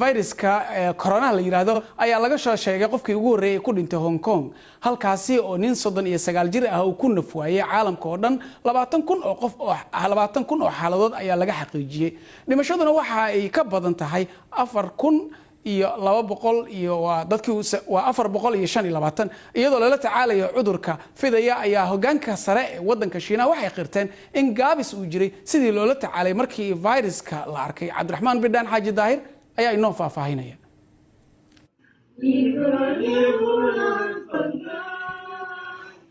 fayraska corona la yiraahdo ayaa laga soo sheegay qofkii ugu horeeyay ku dhintay Hong Kong halkaasi oo nin 39 jir ah uu ku nafwaayay caalamka oo dhan 20,000 oo qof oo 20,000 oo xaaladood ayaa laga xaqiijiyay dhimashaduna waxa ay ka badan tahay 4,000 iyo 200 iyo waa dadkii waa 425 iyadoo la tacaalayo cudurka fidaya ayaa hogaanka sare ee wadanka Shina waxay qirteen in gaabis uu jiray sidii loola tacaalay markii fayraska la arkay Cabdiraxmaan Badan Xaaji Daahir ayaa inoo faahfaahinaya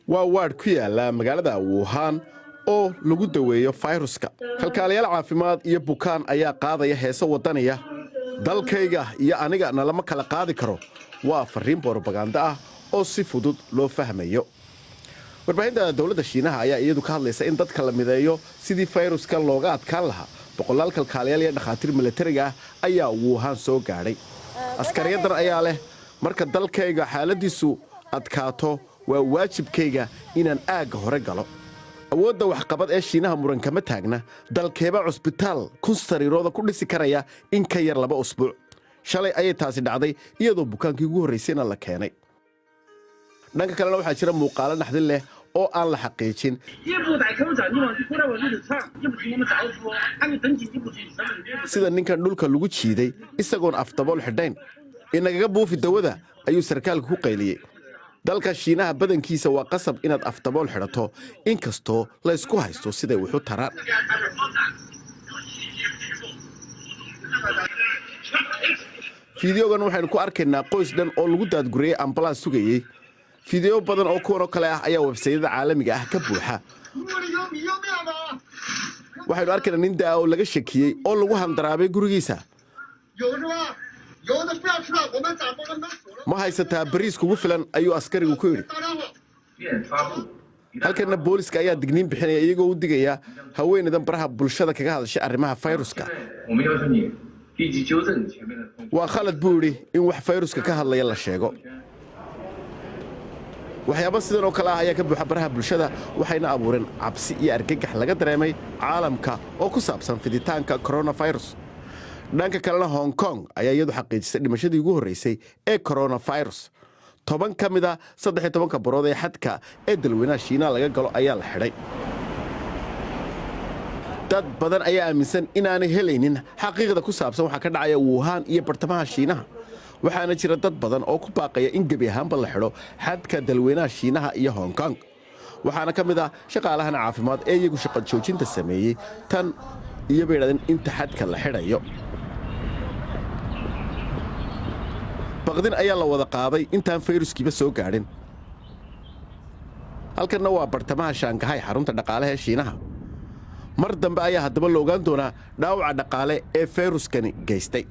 waa ward ku yaala magaalada Wuhan oo lagu daweeyo fayraska kalkaaliyaal caafimaad iyo bukaan ayaa qaadaya heeso wadaniya dalkayga iyo aniga lama kala qaadi karo waa fariin propaganda ah oo si fudud loo fahmayo warbaahinta dawladda Shiinaha ayaa iyadu ka hadlaysa in dadka la mideeyo sidii fayraska looga adkaan lahaa boqolaal kalkaaliyaal iyo dhakhaatiir militariga ayaa Wuhan soo gaadhay askariyadan ayaa leh marka dalkayga xaaladiisu adkaato waa waajibkayga inaan aaga hore galo awoodda waxqabad ee Shiinaha muran kama taagna dalkeeba cusbitaal kun sariirooda ku dhisi karaya in ka yar 2 usbuuc shalay ayay taasi dhacday iyadoo bukaankii ugu horeysayna la keenay dhanka kalena waxaa jira muuqaalo naxdin leh oo aan la xaqiijin sida ninkan dhulka lagu jiiday isagoon afdabool xidhayn inagaga buufi dawada ayuu sarkaalku ku qayliyay dalka Shiinaha badankiisa waa qasab inaad afdabool xidhato inkastoo la isku haysto siday wuxuu taraan fiidiyogan waxaynu ku arkaynaa qoys dhan oo lagu daadguriyay ambalaas sugayay fiidiyo badan oo kuwan oo kale ah ayaa websaytyada caalamiga ah ka buuxa waxaynu arkaynaa nin daa oo laga shakiyey oo lagu handaraabay gurigiisa ma haysataa bariis kugu filan ayuu askarigu ku yidhi halkana booliska ayaa digniin bixinaya iyagoo u digaya haweeneydan baraha bulshada kaga hadashay arrimaha fayraska waa khalad buu yidhi in wax fayraska ka hadlaya la sheego waxyaabo sidan oo kale ah ayaa ka buuxa baraha bulshada waxayna abuureen cabsi iyo argagax laga dareemay caalamka oo ku saabsan fiditaanka coronavirus dhanka kalena Hong Kong ayaa iyadu xaqiijisay dhimashadii ugu horeysay ee coronavirus 10 ka mid ah 13 barood ee xadka ee dalweynaha Shiina laga galo ayaa la xidhay dad badan ayaa aaminsan inaanay helaynin xaqiiqada ku saabsan waxa ka dhacaya Wuhan iyo bartamaha Shiinaha waxaana jira dad badan oo ku baaqaya in gebi ahaanba la xidho xadka dalweynaha Shiinaha iyo Hong Kong waxaana ka mid ah shaqaalaha caafimaad ee iyagu shaqo joojinta sameeyay tan iyo beeradin inta xadka la xidhayo baqdin ayaa la wada qaaday intaan fayraskiiba soo gaadhin halkana waa bartamaha Shanghai xarunta dhaqaalaha ee Shiinaha mar dambe ayaa haddaba la ogaan doonaa dhaawaca dhaqaale ee fayraskani geystay